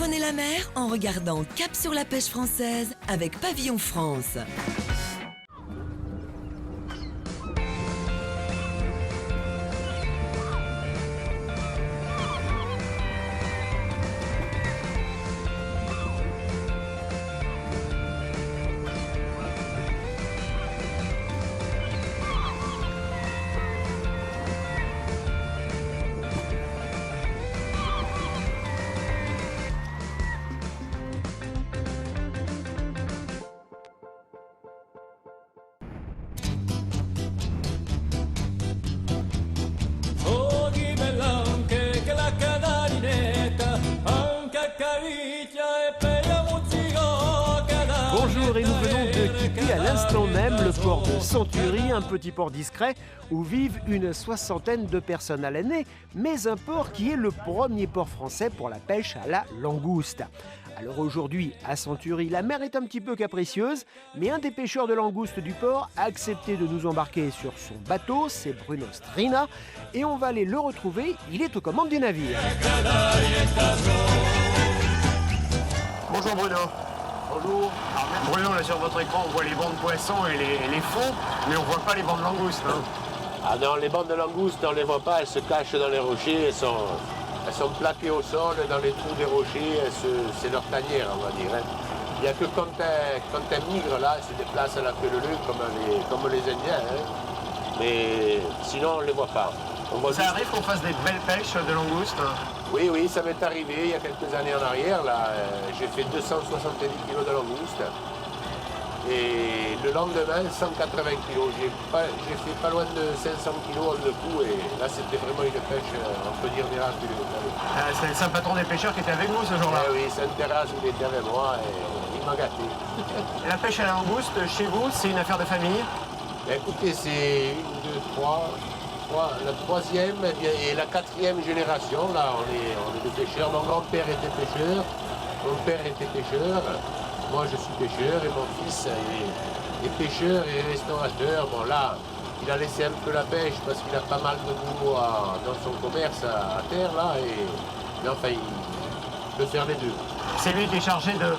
Prenez la mer en regardant Cap sur la pêche française avec Pavillon France. Bonjour et nous venons de quitter à l'instant même le port de Century, un petit port discret où vivent une soixantaine de personnes à l'année, mais un port qui est le premier port français pour la pêche à la langouste. Alors aujourd'hui, à Century, la mer est un petit peu capricieuse, mais un des pêcheurs de langoustes du port a accepté de nous embarquer sur son bateau, c'est Bruno Strina, et on va aller le retrouver, il est aux commandes du navire. Bonjour Bruno. Bonjour. Alors, Bruno, là sur votre écran, on voit les bancs de poissons et les fonds, mais on voit pas les bancs de langoustes. Hein. Ah non, les bandes de langoustes, on ne les voit pas, elles se cachent dans les rochers, elles sont plaquées au sol, dans les trous des rochers, c'est leur tanière, on va dire. Hein. Il n'y a que quand elles migrent là, elles se déplacent à la queue leu comme les Indiens. Hein. Mais sinon, on ne les voit pas. Ça arrive qu'on fasse des belles pêches de langoustes? Oui, oui, ça m'est arrivé il y a quelques années en arrière. Là, j'ai fait 270 kg de langoustes. Et le lendemain, 180 kg. J'ai fait pas loin de 500 kg en deux coups. Et là, c'était vraiment une pêche, on peut dire, miraculeuse. C'est le saint patron des pêcheurs qui était avec vous ce jour-là? Oui, Saint-Terrasse, il était avec moi et il m'a gâté. Et la pêche à la langouste, chez vous, c'est une affaire de famille? Écoutez, c'est une, deux, trois, la troisième et la quatrième génération. Là, on est des pêcheurs. Mon grand-père était pêcheur, mon père était pêcheur, moi je suis pêcheur et mon fils est pêcheur et restaurateur. Bon là, il a laissé un peu la pêche parce qu'il a pas mal de boulot dans son commerce à terre là, mais enfin il peut faire les deux. C'est lui qui est chargé de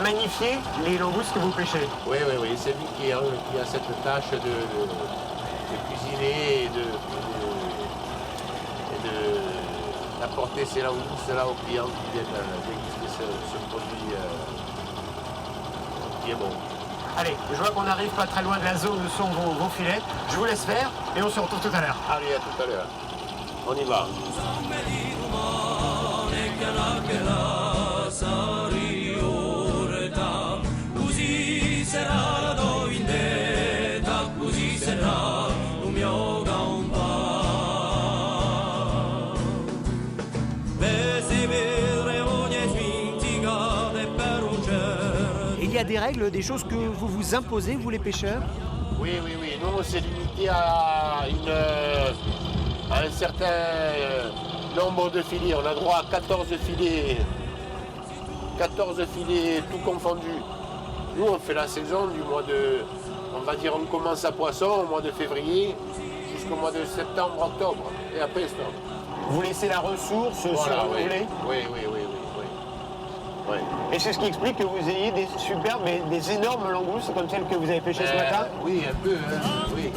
magnifier les langoustes que vous pêchez? Oui, c'est lui qui a cette tâche de cuisiner et d'apporter ces langoustes là aux clients qui viennent déguster ce produit qui est bon. Allez, je vois qu'on n'arrive pas très loin de la zone où sont vos filets. Je vous laisse faire et on se retrouve tout à l'heure. Allez, à tout à l'heure. On y va. Il y a des règles, des choses que vous vous imposez, vous les pêcheurs? Oui. Nous, on s'est limité à un certain nombre de filets. On a droit à 14 filets. 14 filets tout confondus. Nous, on fait la saison du mois de... On va dire, on commence à poisson au mois de février jusqu'au mois de septembre, octobre. Et après, stop. Vous laissez la ressource Voilà, se renouveler? Oui. Et c'est ce qui explique que vous ayez des superbes et des énormes langoustes comme celles que vous avez pêchées ce matin? Oui, un peu, hein, oui.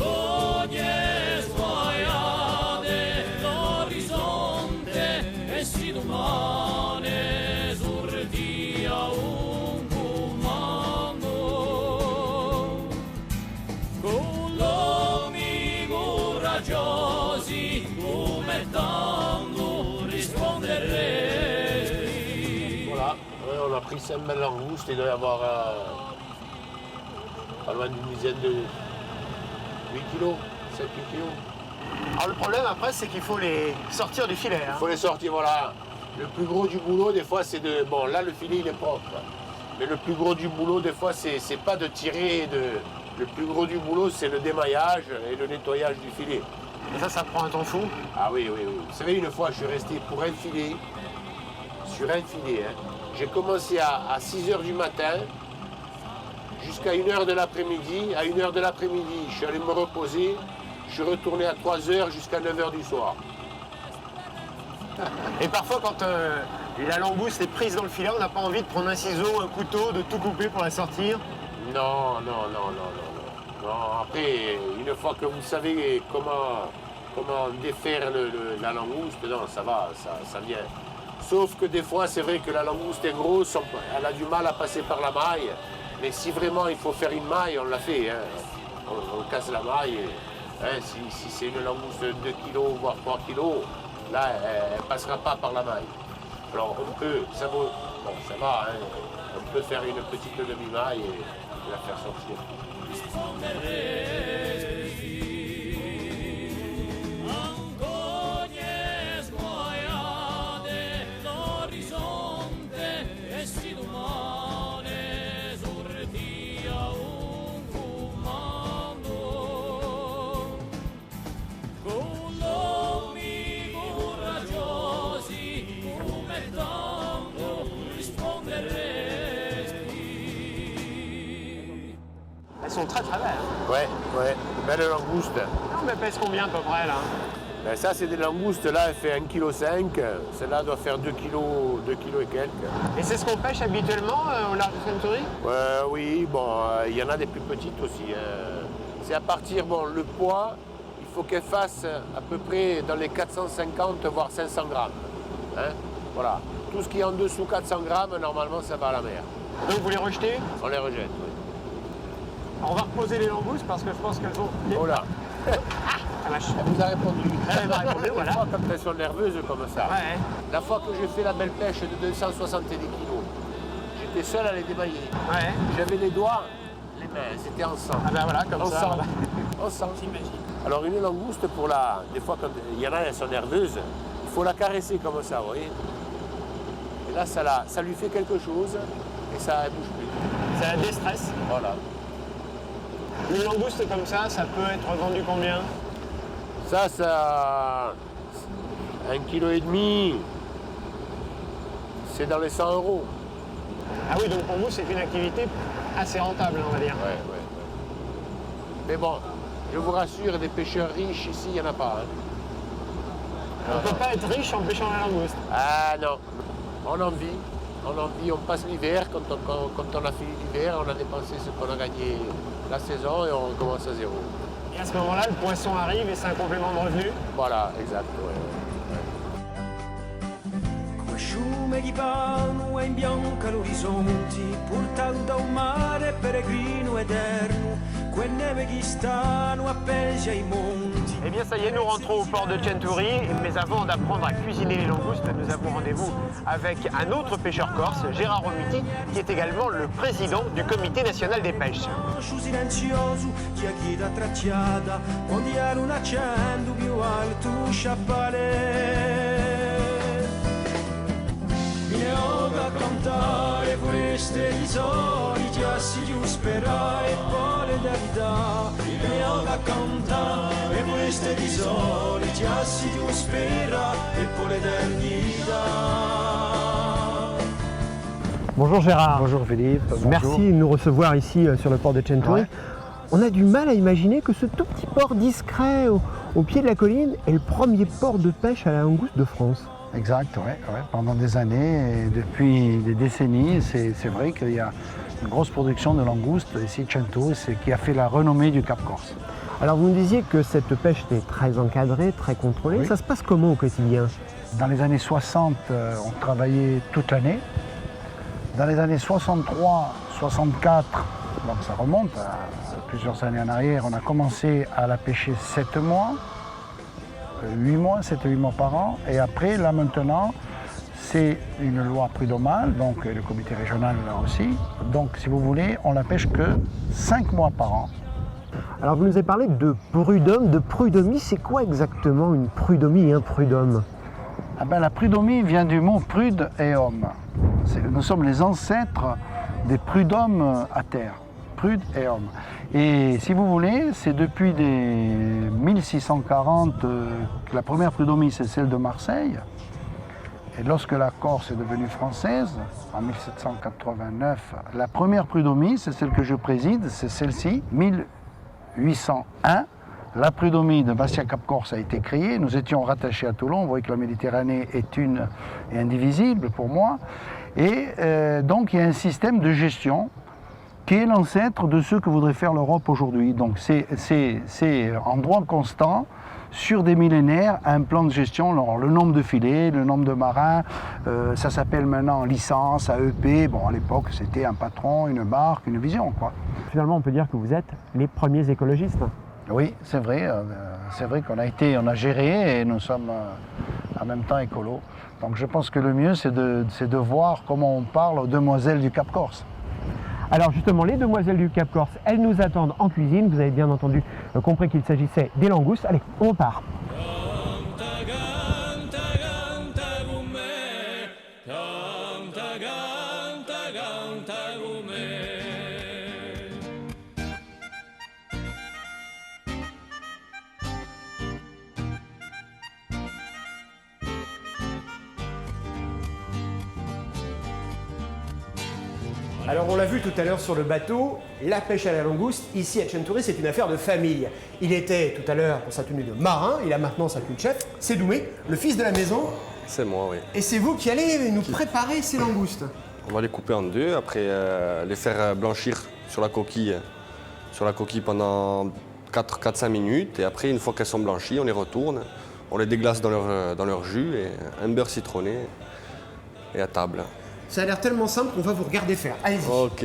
On a pris 5 belles langoustes, il doit y avoir pas loin d'une dizaine de 8 kilos, 7-8 kilos. Alors le problème après, c'est qu'il faut les sortir du filet. Il faut les sortir, voilà. Le plus gros du boulot, des fois, c'est de... Bon, là, le filet, il est propre. Mais le plus gros du boulot, des fois, c'est pas de tirer. Le plus gros du boulot, c'est le démaillage et le nettoyage du filet. Et ça prend un temps fou? Ah oui. Vous savez, une fois, je suis resté pour un filet, sur un filet, hein. J'ai commencé à 6 h du matin jusqu'à 1 h de l'après-midi. À 1 h de l'après-midi, je suis allé me reposer. Je suis retourné à 3 h jusqu'à 9 h du soir. Et parfois, quand Et la langouste est prise dans le filet, on n'a pas envie de prendre un ciseau, un couteau, de tout couper pour la sortir? Non, non, non, non, non, non. Non, après, une fois que vous savez comment défaire la langouste, non, ça va, ça vient. Sauf que des fois, c'est vrai que la langouste est grosse, elle a du mal à passer par la maille. Mais si vraiment il faut faire une maille, on l'a fait. Hein. On casse la maille. Hein, si c'est une langouste de 2 kg, voire 3 kg, là, elle ne passera pas par la maille. Alors on peut, ça va, hein, on peut faire une petite demi-maille et la faire sortir. Elles sont très très belles. Hein. Ouais, belle langouste. Non, mais elles pèsent combien à peu près là? Ben ça, c'est des langoustes, là, elle fait 1,5 kg. Celle-là doit faire 2 kg et quelques. Et c'est ce qu'on pêche habituellement au large de Century? Oui, bon, il y en a des plus petites aussi. Hein. C'est à partir, bon, le poids, il faut qu'elle fasse à peu près dans les 450 voire 500 grammes. Hein. Voilà. Tout ce qui est en dessous 400 grammes, normalement, ça va à la mer. Donc vous les rejetez? On les rejette, oui. Alors, on va reposer les langoustes parce que je pense qu'elles ont... Oh là. Ah, vache. Elle vous a répondu. Elle m'a répondu, voilà. Des fois, quand elles sont nerveuses comme ça. Ouais. La fois que j'ai fait la belle pêche de 270 kg, j'étais seul à les démailler. Ouais. J'avais les doigts, les mains, c'était ensemble. Ah ben voilà, comme ça. Ensemble. Voilà. Ensemble. Alors une langouste, pour la... des fois quand il y en a, elles sont nerveuses, il faut la caresser comme ça, vous voyez. Et là, ça lui fait quelque chose et ça ne bouge plus. Ça la déstresse. Voilà. Une langouste comme ça peut être vendu combien? Ça, 1,5 kg, c'est dans les 100 €. Ah oui, donc pour vous, c'est une activité assez rentable, on va dire. Ouais. Mais bon, je vous rassure, des pêcheurs riches ici, il n'y en a pas. Hein. On ne peut pas être riche en pêchant la langouste. Ah non, on en vit, on passe l'hiver, quand on a fini l'hiver, on a dépensé ce qu'on a gagné la saison et on recommence à zéro. Et à ce moment-là, le poisson arrive et c'est un complément de revenu? Voilà, exact. Come sciume di palmo e imbianca l'orizzonte, portato da un mare peregrino eterno, quelle neve che stanno appese ai monti. Eh bien ça y est, nous rentrons au port de Century, mais avant d'apprendre à cuisiner les langoustes, nous avons rendez-vous avec un autre pêcheur corse, Gérard Romiti, qui est également le président du Comité national des pêches. Silenzioso, chi a chi da tracciata, mondiale un accento più alto, sciappale. Mi ho da cantare queste risori, già si giù spera e poi le verità. Mi ho da cantare queste risori, già si giù spera e poi l'eternità. Bonjour Gérard. Bonjour Philippe. Merci Bonjour. de nous recevoir ici sur le port de Century. Ouais. On a du mal à imaginer que ce tout petit port discret au pied de la colline est le premier port de pêche à la langouste de France. Exact, ouais. Pendant des années et depuis des décennies, c'est vrai qu'il y a une grosse production de langoustes ici à Century, c'est qui a fait la renommée du Cap Corse. Alors vous nous disiez que cette pêche était très encadrée, très contrôlée. Oui. Ça se passe comment au quotidien? Dans les années 60, on travaillait toute l'année. Dans les années 63, 64, donc ça remonte à plusieurs années en arrière, on a commencé à la pêcher 7 mois. 7 à 8 mois par an. Et après, là maintenant, c'est une loi prud'homale, donc le comité régional là aussi. Donc si vous voulez, on la pêche que 5 mois par an. Alors vous nous avez parlé de prud'homme, de prud'homie. C'est quoi exactement une prud'homie et un prud'homme? Ah ben, la prud'homie vient du mot prude et homme. Nous sommes les ancêtres des prud'hommes à terre. Prude et homme. Et si vous voulez, c'est depuis 1640 que la première prud'homie, c'est celle de Marseille. Et lorsque la Corse est devenue française, en 1789, la première prud'homie, c'est celle que je préside, c'est celle-ci, 1801, la prud'homie de Bastia-Cap-Corse a été créée. Nous étions rattachés à Toulon. Vous voyez que la Méditerranée est une et indivisible pour moi. Et donc il y a un système de gestion qui est l'ancêtre de ce que voudrait faire l'Europe aujourd'hui. Donc c'est en droit constant, sur des millénaires, un plan de gestion. Alors, le nombre de filets, le nombre de marins, ça s'appelle maintenant licence, AEP. Bon, à l'époque, c'était un patron, une barque, une vision, quoi. Finalement, on peut dire que vous êtes les premiers écologistes. Oui, c'est vrai qu'on a géré et nous sommes en même temps écolos. Donc je pense que le mieux, c'est de voir comment on parle aux demoiselles du Cap Corse. Alors justement, les demoiselles du Cap Corse, elles nous attendent en cuisine. Vous avez bien entendu compris qu'il s'agissait des langoustes. Allez, on part. Alors on l'a vu tout à l'heure sur le bateau, la pêche à la langouste, ici à Century, c'est une affaire de famille. Il était tout à l'heure pour sa tenue de marin, il a maintenant sa tenue de chef. C'est Doumé, le fils de la maison. C'est moi, oui. Et c'est vous qui allez nous préparer ces langoustes. On va les couper en deux, après les faire blanchir sur la coquille pendant 4-5 minutes. Et après, une fois qu'elles sont blanchies, on les retourne, on les déglace dans leur jus et un beurre citronné et à table. Ça a l'air tellement simple qu'on va vous regarder faire. Allez-y. Ok.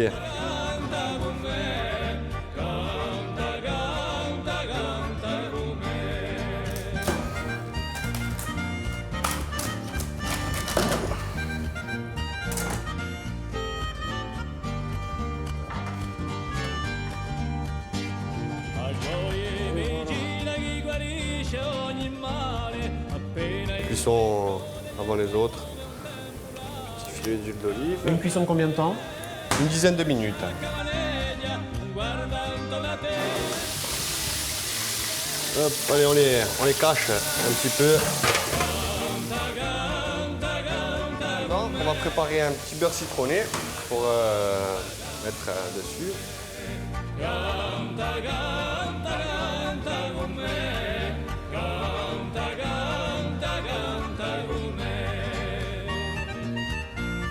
Cuisson avant les autres. D'huile d'olive. Une cuisson de combien de temps? Une dizaine de minutes. Hop, allez, on les cache un petit peu. Maintenant, on va préparer un petit beurre citronné pour mettre dessus.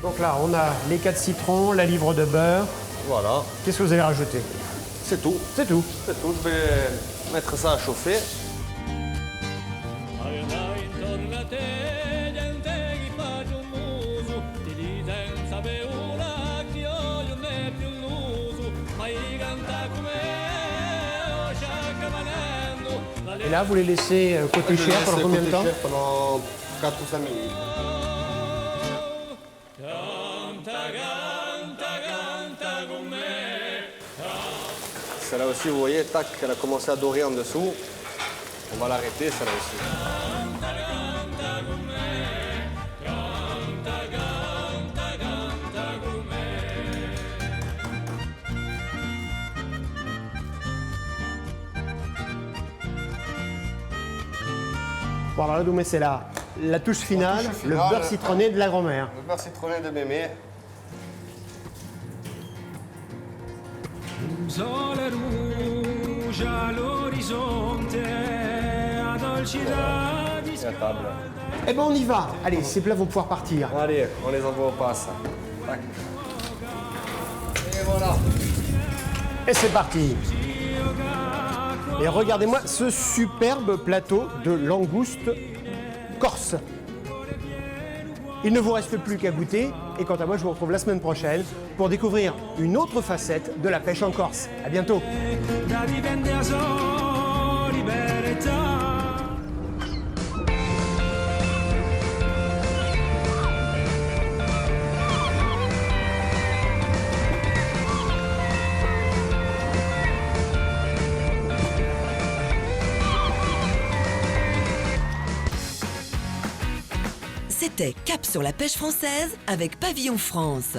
Donc là, on a les 4 citrons, la livre de beurre. Voilà. Qu'est-ce que vous allez rajouter? C'est tout. C'est tout. C'est tout. Je vais mettre ça à chauffer. Et là, vous les laissez côté chair pendant combien de temps? Pendant 4 ou 5 minutes. Celle-là aussi, vous voyez, tac, elle a commencé à dorer en dessous. On va l'arrêter, celle-là aussi. Bon, alors là, Doumé, c'est la touche finale, le beurre citronné de la grand-mère. Le beurre citronné de mémé. Sole rouge all'orizzonte, a dolcità di Et à table. Eh ben, on y va. Allez, ces plats vont pouvoir partir. Allez, on les envoie au passe. Tac. Et voilà. Et c'est parti. Et regardez-moi ce superbe plateau de langoustes corse. Il ne vous reste plus qu'à goûter. Et quant à moi, je vous retrouve la semaine prochaine pour découvrir une autre facette de la pêche en Corse. À bientôt. da dipende a sua libertà. C'était Cap sur la pêche française avec Pavillon France.